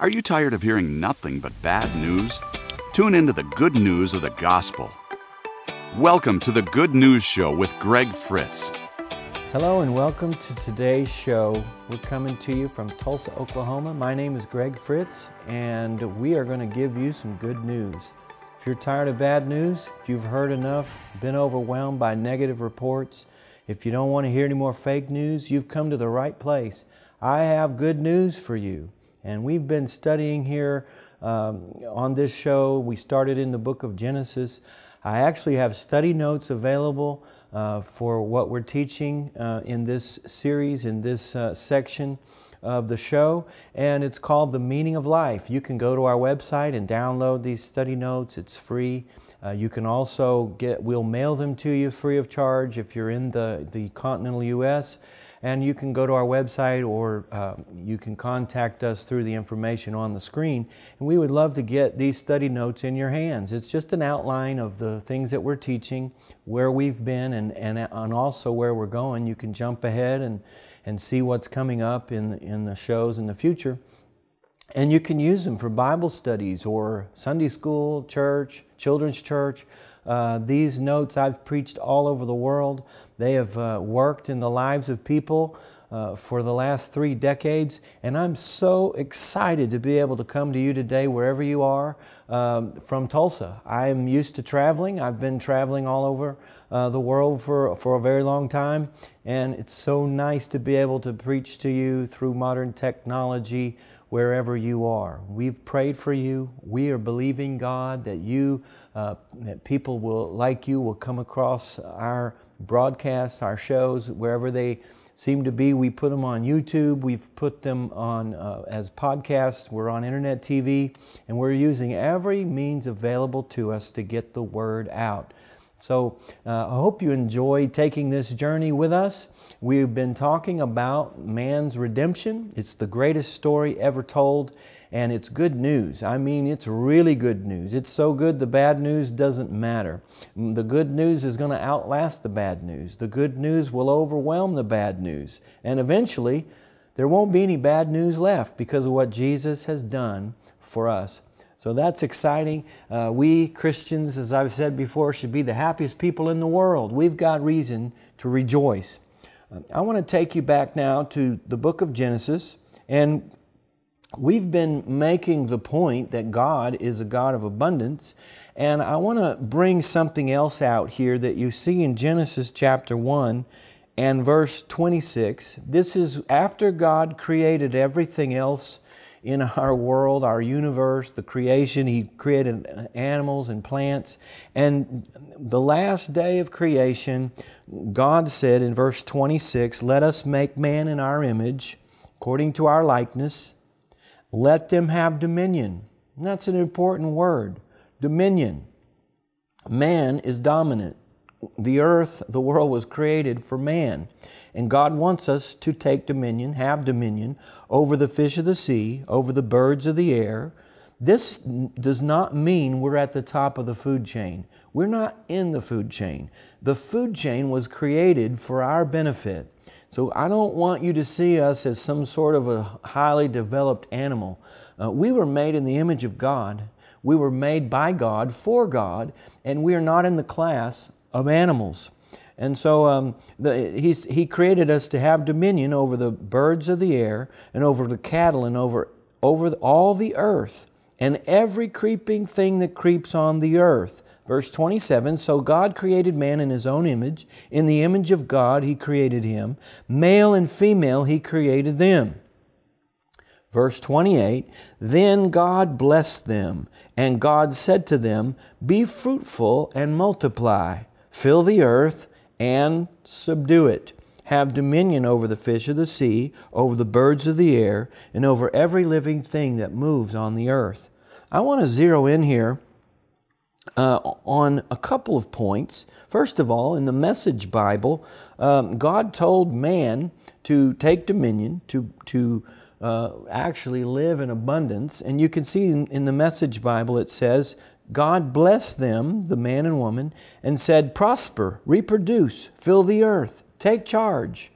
Are you tired of hearing nothing but bad news? Tune into the good news of the gospel. Welcome to the Good News Show with Greg Fritz. Hello and welcome to today's show. We're coming to you from Tulsa, Oklahoma. My name is Greg Fritz and we are going to give you some good news. If you're tired of bad news, if you've heard enough, been overwhelmed by negative reports, if you don't want to hear any more fake news, you've come to the right place. I have good news for you. And we've been studying here on this show. We started in the book of Genesis. I actually have study notes available for what we're teaching in this series, in this section of the show, and it's called The Meaning of Life. You can go to our website and download these study notes. It's free. You can also we'll mail them to you free of charge if you're in the continental U.S., and you can go to our website or you can contact us through the information on the screen. And we would love to get these study notes in your hands. It's just an outline of the things that we're teaching, where we've been, and also where we're going. You can jump ahead and see what's coming up in the shows in the future. And you can use them for Bible studies or Sunday school, church, children's church. These notes I've preached all over the world. They have worked in the lives of people for the last 3 decades. And I'm so excited to be able to come to you today wherever you are from Tulsa. I'm used to traveling. I've been traveling all over the world for a very long time. And it's so nice to be able to preach to you through modern technology wherever you are. We've prayed for you. We are believing God that that people will come across our broadcasts, our shows, wherever they seem to be. We put them on YouTube. We've put them on as podcasts. We're on internet TV, and we're using every means available to us to get the word out. So I hope you enjoy taking this journey with us. We've been talking about man's redemption. It's the greatest story ever told, and it's good news. I mean, it's really good news. It's so good the bad news doesn't matter. The good news is going to outlast the bad news. The good news will overwhelm the bad news. And eventually, there won't be any bad news left because of what Jesus has done for us. So that's exciting. We Christians, as I've said before, should be the happiest people in the world. We've got reason to rejoice. I want to take you back now to the book of Genesis, and we've been making the point that God is a God of abundance, and I want to bring something else out here that you see in Genesis chapter 1 and verse 26. This is after God created everything else in our world, our universe, the creation. He created animals and plants. And the last day of creation, God said in verse 26, "Let us make man in our image, according to our likeness. Let them have dominion." And that's an important word, dominion. Man is dominant. The earth, the world was created for man. And God wants us to take dominion, have dominion over the fish of the sea, over the birds of the air. This does not mean we're at the top of the food chain. We're not in the food chain. The food chain was created for our benefit. So I don't want you to see us as some sort of a highly developed animal. We were made in the image of God. We were made by God, for God, and we are not in the class of animals. And so He created us to have dominion over the birds of the air and over the cattle and over all the earth and every creeping thing that creeps on the earth. Verse 27, "So God created man in His own image. In the image of God He created him. Male and female He created them." Verse 28, "Then God blessed them, and God said to them, 'Be fruitful and multiply. Fill the earth and subdue it. Have dominion over the fish of the sea, over the birds of the air, and over every living thing that moves on the earth.'" I want to zero in here on a couple of points. First of all, in the Message Bible, God told man to take dominion, to actually live in abundance. And you can see in the Message Bible it says, God blessed them, the man and woman, and said, "Prosper, reproduce, fill the earth, take charge,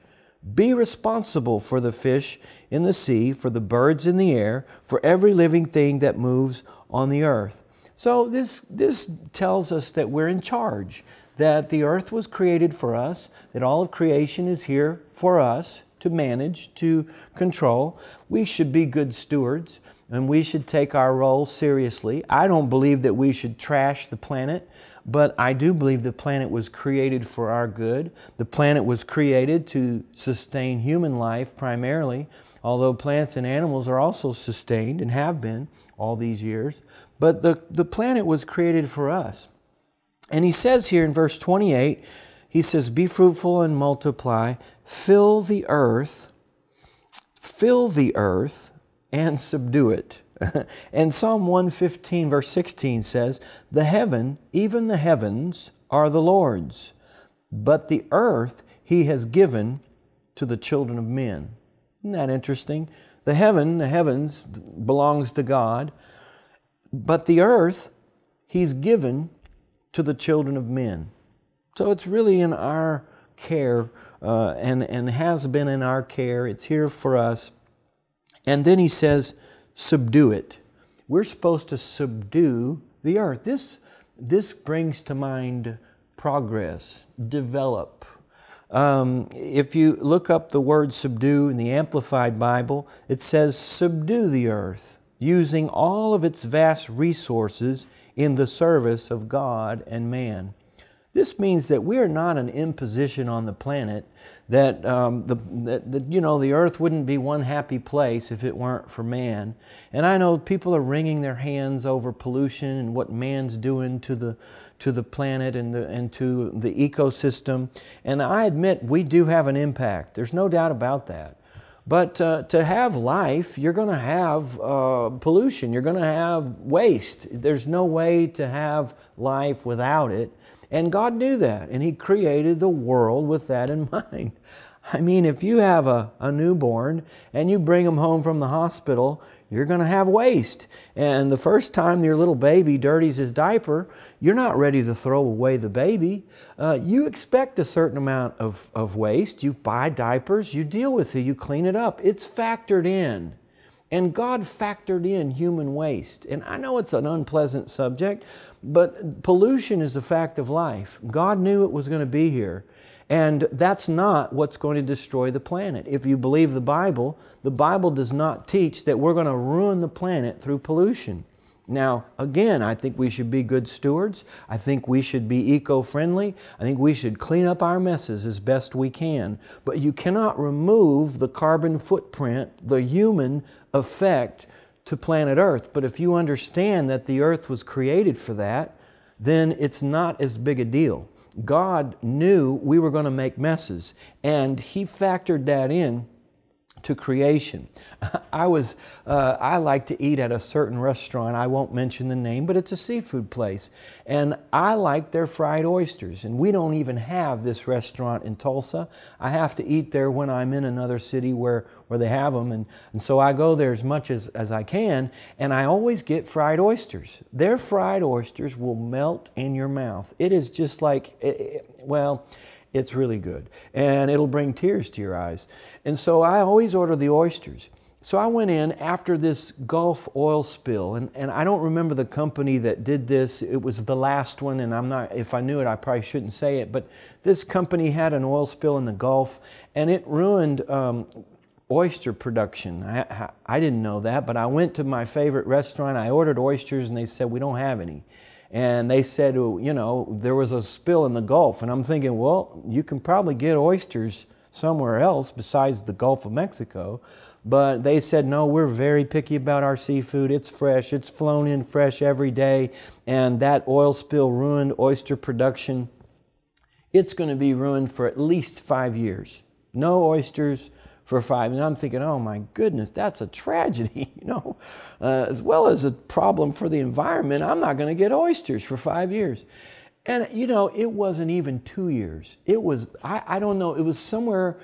Be responsible for the fish in the sea, for the birds in the air, for every living thing that moves on the earth. So this tells us that we're in charge, that the earth was created for us, that all of creation is here for us to manage, to control. We should be good stewards, and we should take our role seriously. I don't believe that we should trash the planet, but I do believe the planet was created for our good. The planet was created to sustain human life primarily, although plants and animals are also sustained and have been all these years. But the planet was created for us. And he says here in verse 28, he says, be fruitful and multiply, fill the earth and subdue it. And Psalm 115 verse 16 says, even the heavens are the Lord's, but the earth He has given to the children of men. Isn't that interesting? The heavens belongs to God, but the earth He's given to the children of men. So it's really in our care and has been in our care. It's here for us. And then he says, subdue it. We're supposed to subdue the earth. This brings to mind progress, develop. If you look up the word subdue in the Amplified Bible, it says subdue the earth, using all of its vast resources in the service of God and man. This means that we are not an imposition on the planet, that the earth wouldn't be one happy place if it weren't for man. And I know people are wringing their hands over pollution and what man's doing to the planet and to the ecosystem. And I admit we do have an impact. There's no doubt about that. But to have life, you're going to have pollution. You're going to have waste. There's no way to have life without it. And God knew that, and He created the world with that in mind. I mean, if you have a newborn and you bring them home from the hospital, you're going to have waste. And the first time your little baby dirties his diaper, you're not ready to throw away the baby. You expect a certain amount of waste. You buy diapers, you deal with it, you clean it up. It's factored in. And God factored in human waste. And I know it's an unpleasant subject, but pollution is a fact of life. God knew it was going to be here. And that's not what's going to destroy the planet. If you believe the Bible does not teach that we're going to ruin the planet through pollution. Now, again, I think we should be good stewards. I think we should be eco-friendly. I think we should clean up our messes as best we can. But you cannot remove the carbon footprint, the human effect to planet Earth. But if you understand that the Earth was created for that, then it's not as big a deal. God knew we were going to make messes, and He factored that in to creation. I like to eat at a certain restaurant. I won't mention the name, but it's a seafood place. And I like their fried oysters. And we don't even have this restaurant in Tulsa. I have to eat there when I'm in another city where they have them. And so I go there as much as I can, and I always get fried oysters. Their fried oysters will melt in your mouth. It is just like, well, it's really good, and it'll bring tears to your eyes. And so I always order the oysters. So I went in after this Gulf oil spill, and I don't remember the company that did this. It was the last one, and if I knew it, I probably shouldn't say it, but this company had an oil spill in the Gulf, and it ruined oyster production. I didn't know that, but I went to my favorite restaurant. I ordered oysters, and they said, we don't have any. And they said, you know, there was a spill in the Gulf. And I'm thinking, well, you can probably get oysters somewhere else besides the Gulf of Mexico. But they said, no, we're very picky about our seafood. It's fresh. It's flown in fresh every day. And that oil spill ruined oyster production. It's going to be ruined for at least 5 years. No oysters for 5. And I'm thinking, oh my goodness, that's a tragedy, you know. As well as a problem for the environment, I'm not going to get oysters for 5 years. And you know, it wasn't even 2 years. It was, I don't know, it was somewhere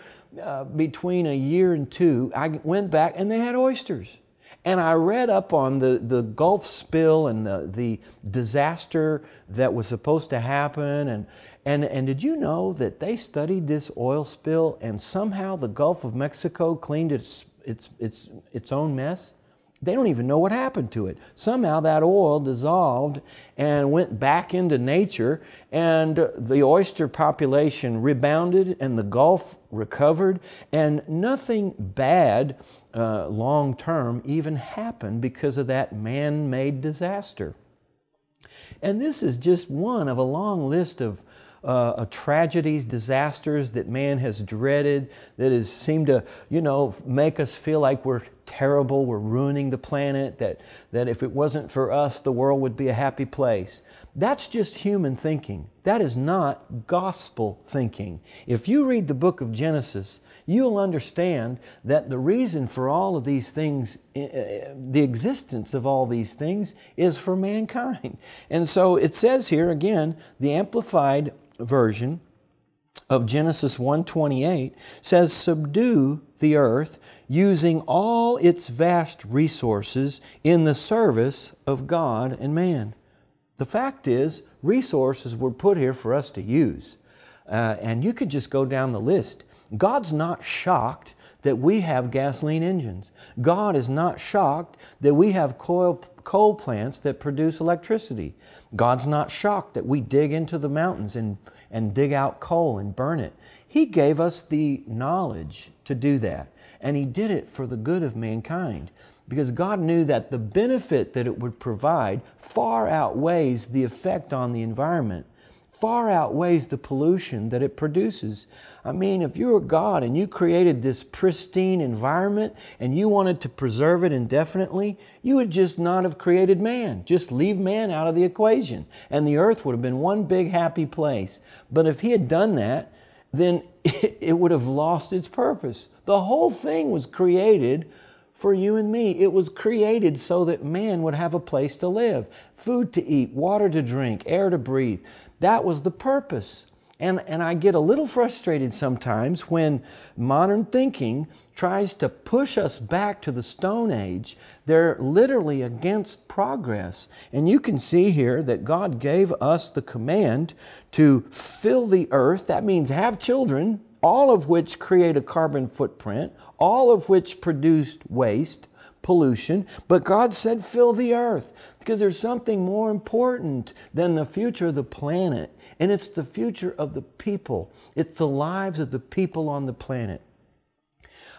between a year and two. I went back and they had oysters. And I read up on the Gulf spill and the disaster that was supposed to happen. And did you know that they studied this oil spill and somehow the Gulf of Mexico cleaned its own mess? They don't even know what happened to it. Somehow that oil dissolved and went back into nature, and the oyster population rebounded and the Gulf recovered, and nothing bad long term even happened because of that man-made disaster. And this is just one of a long list of tragedies, disasters that man has dreaded, that has seemed to, make us feel like we're terrible, we're ruining the planet, that if it wasn't for us, the world would be a happy place. That's just human thinking. That is not gospel thinking. If you read the book of Genesis, you'll understand that the reason for all of these things, the existence of all these things, is for mankind. And so it says here, again, the Amplified Version of Genesis 1:28 says, "Subdue the earth using all its vast resources in the service of God and man." The fact is, resources were put here for us to use. And you could just go down the list. God's not shocked that we have gasoline engines. God is not shocked that we have coal plants that produce electricity. God's not shocked that we dig into the mountains and dig out coal and burn it. He gave us the knowledge to do that, and He did it for the good of mankind, because God knew that the benefit that it would provide far outweighs the effect on the environment, far outweighs the pollution that it produces. I mean, if you were God and you created this pristine environment and you wanted to preserve it indefinitely, you would just not have created man. Just leave man out of the equation, and the earth would have been one big happy place. But if He had done that, then it would have lost its purpose. The whole thing was created for you and me. It was created so that man would have a place to live, food to eat, water to drink, air to breathe. That was the purpose. And I get a little frustrated sometimes when modern thinking tries to push us back to the Stone Age. They're literally against progress. And you can see here that God gave us the command to fill the earth. That means have children, all of which create a carbon footprint, all of which produced waste, pollution. But God said fill the earth, because there's something more important than the future of the planet. And it's the future of the people. It's the lives of the people on the planet.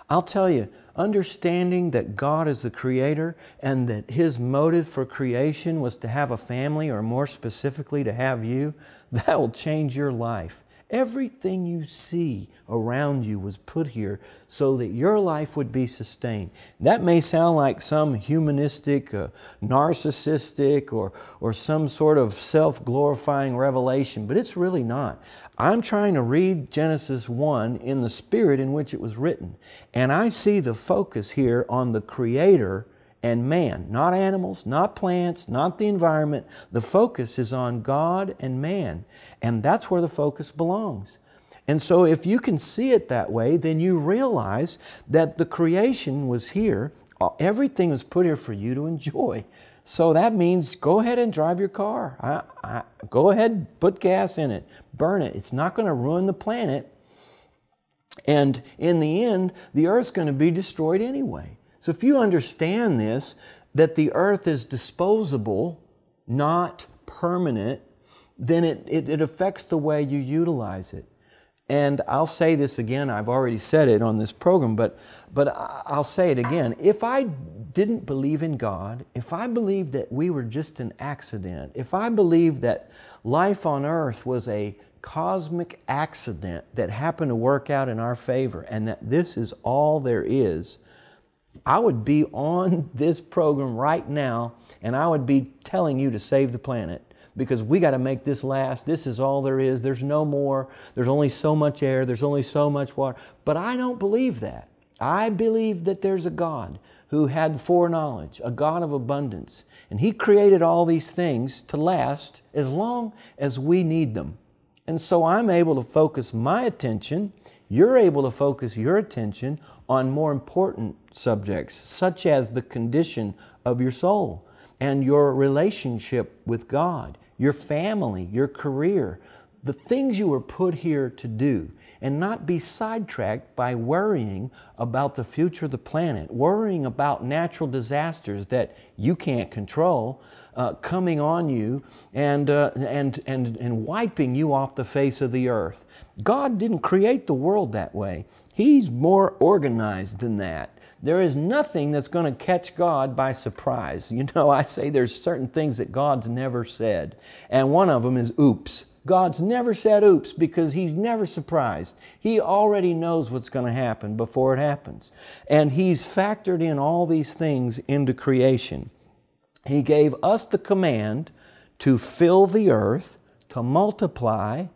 I'll tell you, understanding that God is the Creator and that His motive for creation was to have a family, or more specifically to have you, that will change your life. Everything you see around you was put here so that your life would be sustained. That may sound like some humanistic, narcissistic, or some sort of self-glorifying revelation, but it's really not. I'm trying to read Genesis 1 in the spirit in which it was written. And I see the focus here on the Creator and man, not animals, not plants, not the environment. The focus is on God and man, and that's where the focus belongs. And so if you can see it that way, then you realize that the creation was here. Everything was put here for you to enjoy. So that means go ahead and drive your car. Go ahead, put gas in it, burn it. It's not going to ruin the planet. And in the end, the earth's going to be destroyed anyway. So if you understand this, that the earth is disposable, not permanent, then it affects the way you utilize it. And I'll say this again, I've already said it on this program, but I'll say it again. If I didn't believe in God, if I believed that we were just an accident, if I believed that life on earth was a cosmic accident that happened to work out in our favor, and that this is all there is, I would be on this program right now, and I would be telling you to save the planet, because we got to make this last. This is all there is. There's no more. There's only so much air. There's only so much water. But I don't believe that. I believe that there's a God who had foreknowledge, a God of abundance. And He created all these things to last as long as we need them. And so I'm able to focus my attention you're able to focus your attention on more important subjects, such as the condition of your soul and your relationship with God, your family, your career, the things you were put here to do, and not be sidetracked by worrying about the future of the planet, worrying about natural disasters that you can't control coming on you and wiping you off the face of the earth. God didn't create the world that way. He's more organized than that. There is nothing that's going to catch God by surprise. You know, I say there's certain things that God's never said, and one of them is oops. God's never said oops because He's never surprised. He already knows what's going to happen before it happens. And He's factored in all these things into creation. He gave us the command to fill the earth, to multiply,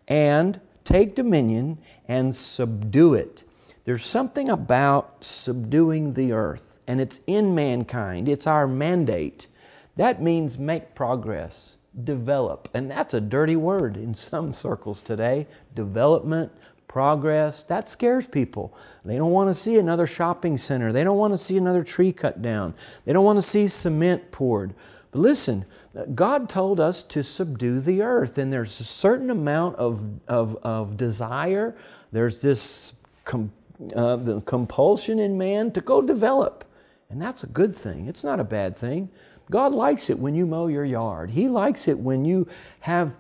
and take dominion and subdue it. There's something about subduing the earth, and it's in mankind. It's our mandate. That means make progress. Develop. And that's a dirty word in some circles today. Development, progress, that scares people. They don't want to see another shopping center. They don't want to see another tree cut down. They don't want to see cement poured. But listen, God told us to subdue the earth, and there's a certain amount of desire. There's this the compulsion in man to go develop. And that's a good thing. It's not a bad thing. God likes it when you mow your yard. He likes it when you have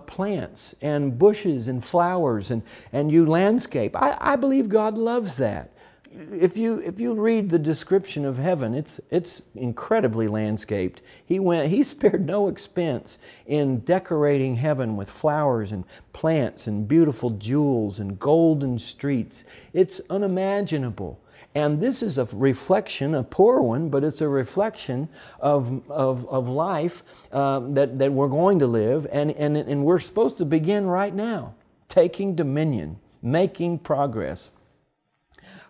plants and bushes and flowers and you landscape. I believe God loves that. If you read the description of heaven, it's incredibly landscaped. He spared no expense in decorating heaven with flowers and plants and beautiful jewels and golden streets. It's unimaginable. And this is a reflection, a poor one, but it's a reflection of life that we're going to live. And we're supposed to begin right now, taking dominion, making progress.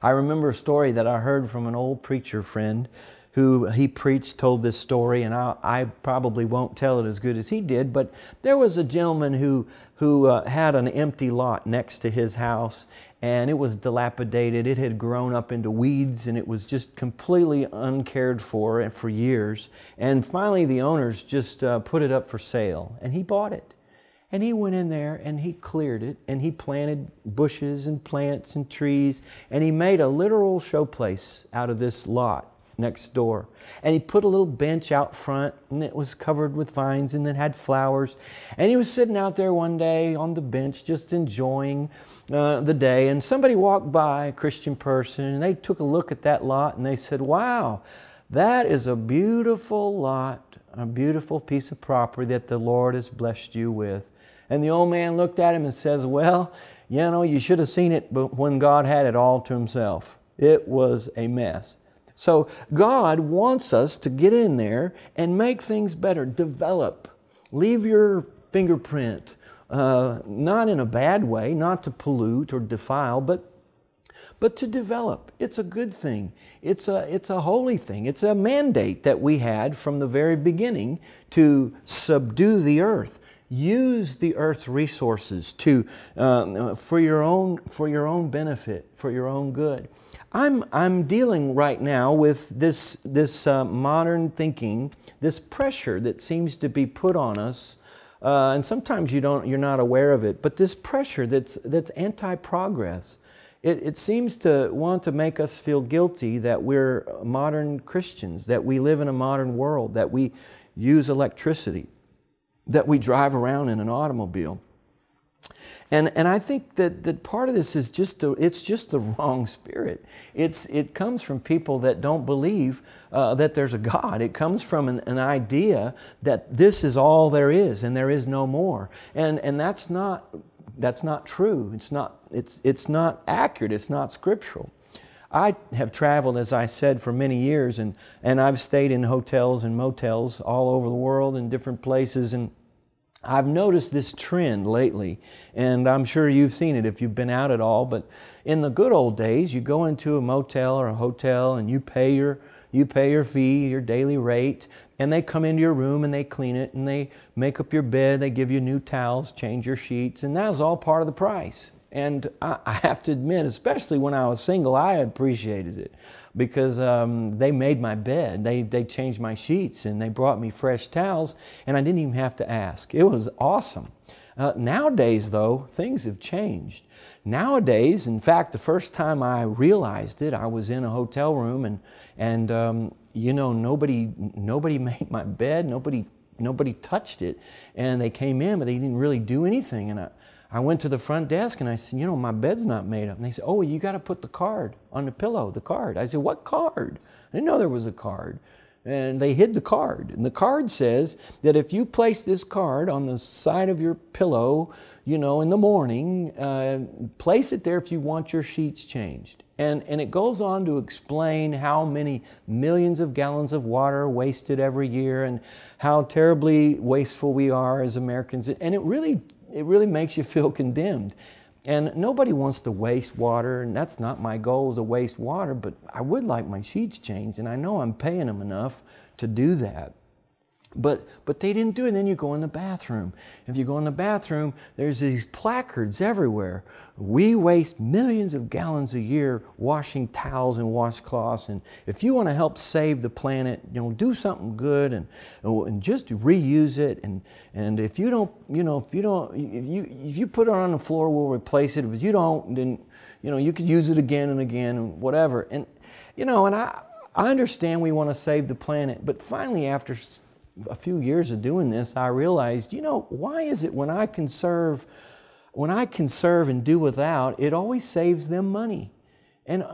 I remember a story that I heard from an old preacher friend who he preached, told this story, and I probably won't tell it as good as he did, but there was a gentleman who had an empty lot next to his house, and it was dilapidated. It had grown up into weeds, and it was just completely uncared for years. And finally the owners just put it up for sale, and he bought it. And he went in there and he cleared it and he planted bushes and plants and trees, and he made a literal showplace out of this lot next door. And he put a little bench out front, and it was covered with vines and it had flowers. And he was sitting out there one day on the bench just enjoying the day, and somebody walked by, a Christian person, and they took a look at that lot and they said, "Wow, that is a beautiful lot, a beautiful piece of property that the Lord has blessed you with." And the old man looked at him and says, "Well, you know, you should have seen it when God had it all to Himself. It was a mess." So God wants us to get in there and make things better, develop, leave your fingerprint, not in a bad way, not to pollute or defile, but to develop. It's a good thing. It's a holy thing. It's a mandate that we had from the very beginning to subdue the earth. Use the earth's resources for your own benefit, for your own good. I'm dealing right now with this modern thinking, this pressure that seems to be put on us, and sometimes you're not aware of it. But this pressure that's anti-progress. It seems to want to make us feel guilty that we're modern Christians, that we live in a modern world, that we use electricity, that we drive around in an automobile. And I think that part of this is it's just the wrong spirit. It comes from people that don't believe that there's a God. It comes from an idea that this is all there is and there is no more. And that's not true. It's not accurate. It's not scriptural. I have traveled, as I said, for many years, and I've stayed in hotels and motels all over the world in different places, and I've noticed this trend lately, and I'm sure you've seen it if you've been out at all, but in the good old days, you go into a motel or a hotel and you pay your fee, your daily rate, and they come into your room and they clean it and they make up your bed, they give you new towels, change your sheets, and that was all part of the price. And I have to admit, especially when I was single, I appreciated it because they made my bed, they changed my sheets, and they brought me fresh towels, and I didn't even have to ask. It was awesome. Nowadays, though, things have changed. Nowadays, in fact, the first time I realized it, I was in a hotel room, and you know, nobody made my bed, nobody touched it, and they came in, but they didn't really do anything. And I went to the front desk and I said, you know, my bed's not made up. And they said, oh, you got to put the card on the pillow, the card. I said, what card? I didn't know there was a card. And they hid the card. And the card says that if you place this card on the side of your pillow, you know, in the morning, place it there if you want your sheets changed. And it goes on to explain how many millions of gallons of water are wasted every year and how terribly wasteful we are as Americans. And it really makes you feel condemned. And nobody wants to waste water, and that's not my goal to waste water, but I would like my sheets changed, and I know I'm paying them enough to do that. But they didn't do it. And then you go in the bathroom. If you go in the bathroom, there's these placards everywhere. We waste millions of gallons a year washing towels and washcloths. And if you want to help save the planet, you know, do something good and just reuse it. And if you don't, you know, if you put it on the floor, we'll replace it. But you don't, then you know you could use it again and again and whatever. And you know, and I understand we want to save the planet, but finally after a few years of doing this, I realized, you know, why is it when I can serve and do without, it always saves them money? And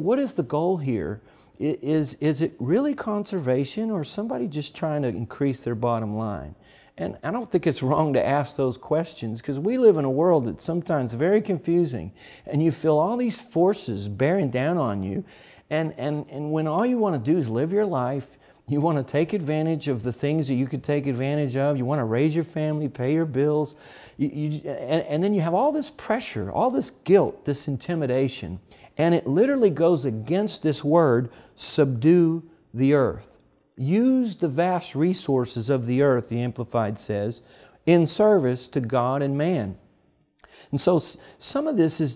what is the goal here? Is it really conservation, or somebody just trying to increase their bottom line? And I don't think it's wrong to ask those questions, because we live in a world that's sometimes very confusing, and you feel all these forces bearing down on you, and when all you want to do is live your life. You want to take advantage of the things that you could take advantage of. You want to raise your family, pay your bills. And then you have all this pressure, all this guilt, this intimidation. And it literally goes against this word, subdue the earth. Use the vast resources of the earth, the Amplified says, in service to God and man. And so some of this is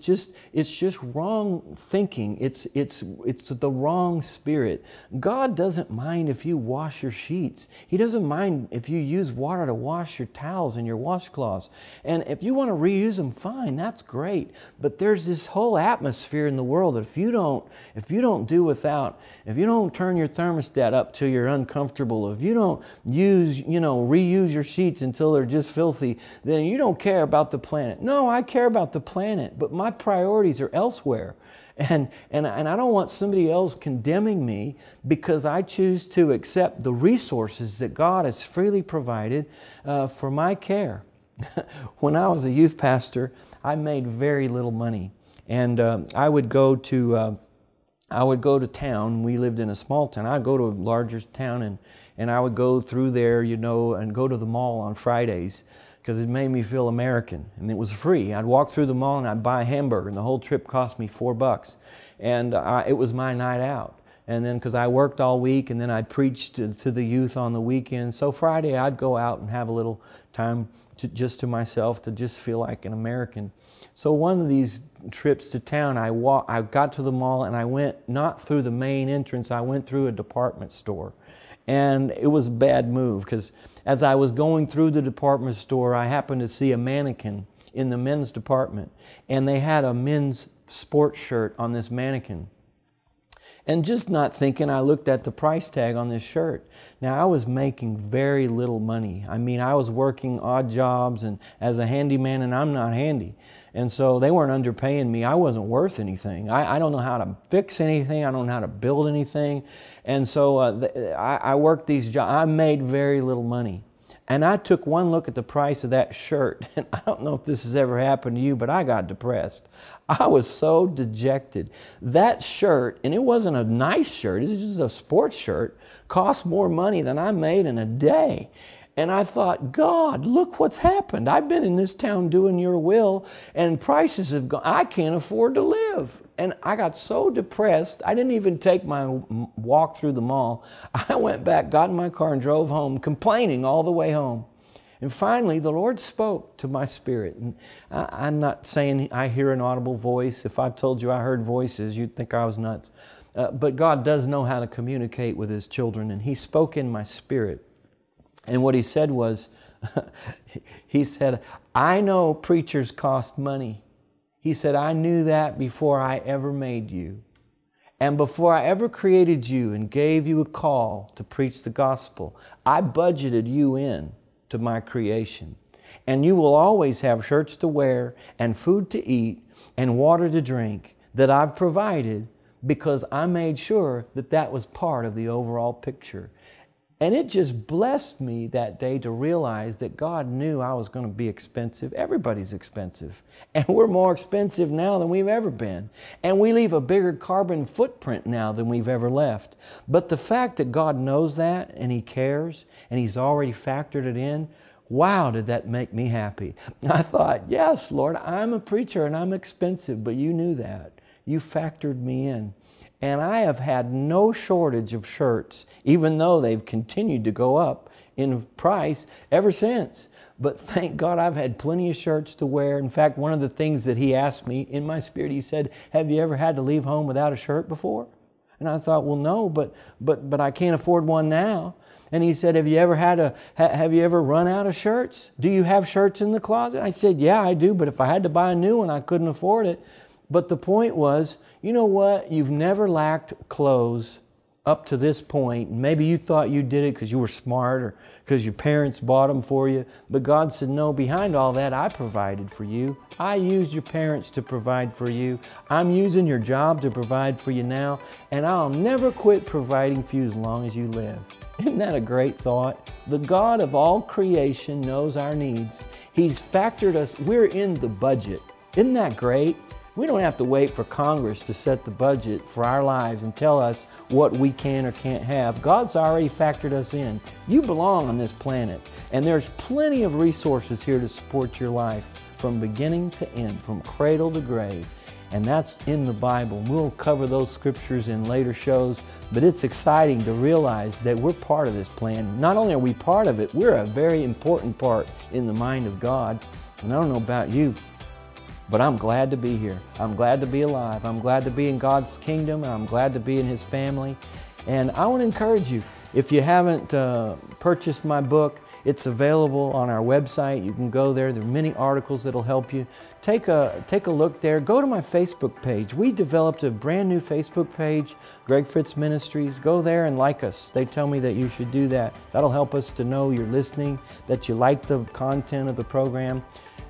it's just wrong thinking. It's the wrong spirit. God doesn't mind if you wash your sheets. He doesn't mind if you use water to wash your towels and your washcloths. And if you want to reuse them, fine, that's great. But there's this whole atmosphere in the world that if you don't do without, if you don't turn your thermostat up till you're uncomfortable, if you don't reuse your sheets until they're just filthy, then you don't care about the planet. No, I care about the planet, but my priorities are elsewhere. And I don't want somebody else condemning me because I choose to accept the resources that God has freely provided for my care. When I was a youth pastor, I made very little money. And I would go to town. We lived in a small town. I'd go to a larger town, and I would go through there, you know, and go to the mall on Fridays, because it made me feel American, and it was free. I'd walk through the mall and I'd buy a hamburger, and the whole trip cost me $4. And it was my night out. And then, because I worked all week, and then I'd preach to the youth on the weekend. So Friday I'd go out and have a little time just to myself, to just feel like an American. So one of these trips to town, I got to the mall, and I went not through the main entrance, I went through a department store. And it was a bad move, because as I was going through the department store, I happened to see a mannequin in the men's department, and they had a men's sports shirt on this mannequin. And just not thinking, I looked at the price tag on this shirt. Now, I was making very little money. I mean, I was working odd jobs and as a handyman, and I'm not handy. And so they weren't underpaying me. I wasn't worth anything. I don't know how to fix anything. I don't know how to build anything. And so I worked these jobs. I made very little money. And I took one look at the price of that shirt, and I don't know if this has ever happened to you, but I got depressed. I was so dejected. That shirt, and it wasn't a nice shirt, it was just a sports shirt, cost more money than I made in a day. And I thought, God, look what's happened. I've been in this town doing your will, and prices have gone. I can't afford to live. And I got so depressed, I didn't even take my walk through the mall. I went back, got in my car, and drove home, complaining all the way home. And finally, the Lord spoke to my spirit. And I'm not saying I hear an audible voice. If I told you I heard voices, you'd think I was nuts. But God does know how to communicate with His children. And He spoke in my spirit. And what He said was, He said, I know preachers cost money. He said, I knew that before I ever made you. And before I ever created you and gave you a call to preach the gospel, I budgeted you in to my creation. And you will always have shirts to wear and food to eat and water to drink that I've provided because I made sure that that was part of the overall picture. And it just blessed me that day to realize that God knew I was going to be expensive. Everybody's expensive. And we're more expensive now than we've ever been. And we leave a bigger carbon footprint now than we've ever left. But the fact that God knows that and He cares and He's already factored it in, wow, did that make me happy. I thought, yes, Lord, I'm a preacher and I'm expensive, but You knew that. You factored me in. And I have had no shortage of shirts, even though they've continued to go up in price ever since. But thank God I've had plenty of shirts to wear. In fact, one of the things that He asked me in my spirit, He said, have you ever had to leave home without a shirt before? And I thought, well, no, but I can't afford one now. And He said, have you ever run out of shirts? Do you have shirts in the closet? I said, yeah, I do, but if I had to buy a new one, I couldn't afford it. But the point was, you know what? You've never lacked clothes up to this point. Maybe you thought you did it because you were smart or because your parents bought them for you. But God said, no, behind all that, I provided for you. I used your parents to provide for you. I'm using your job to provide for you now. And I'll never quit providing for you as long as you live. Isn't that a great thought? The God of all creation knows our needs. He's factored us. We're in the budget. Isn't that great? We don't have to wait for Congress to set the budget for our lives and tell us what we can or can't have. God's already factored us in. You belong on this planet, and there's plenty of resources here to support your life from beginning to end, from cradle to grave. And that's in the Bible. We'll cover those scriptures in later shows, but it's exciting to realize that we're part of this plan. Not only are we part of it, we're a very important part in the mind of God. And I don't know about you, but I'm glad to be here. I'm glad to be alive. I'm glad to be in God's kingdom. I'm glad to be in His family. And I want to encourage you, if you haven't purchased my book, it's available on our website. You can go there. There are many articles that will help you. Take a look there. Go to my Facebook page. We developed a brand new Facebook page, Greg Fritz Ministries. Go there and like us. They tell me that you should do that. That'll help us to know you're listening, that you like the content of the program.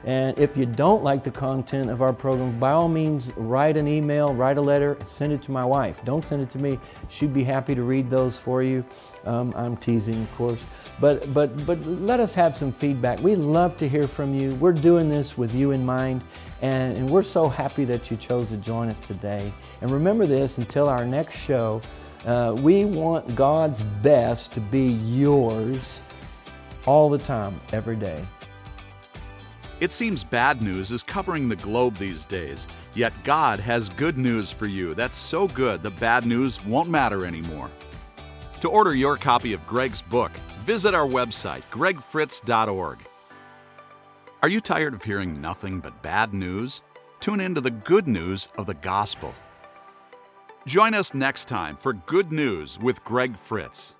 And if you don't like the content of our program, by all means, write an email, write a letter, send it to my wife. Don't send it to me. She'd be happy to read those for you. I'm teasing, of course. But let us have some feedback. We love to hear from you. We're doing this with you in mind, and we're so happy that you chose to join us today. And remember this, until our next show, we want God's best to be yours all the time, every day. It seems bad news is covering the globe these days, yet God has good news for you. That's so good the bad news won't matter anymore. To order your copy of Greg's book, visit our website, gregfritz.org. Are you tired of hearing nothing but bad news? Tune in to the good news of the gospel. Join us next time for Good News with Greg Fritz.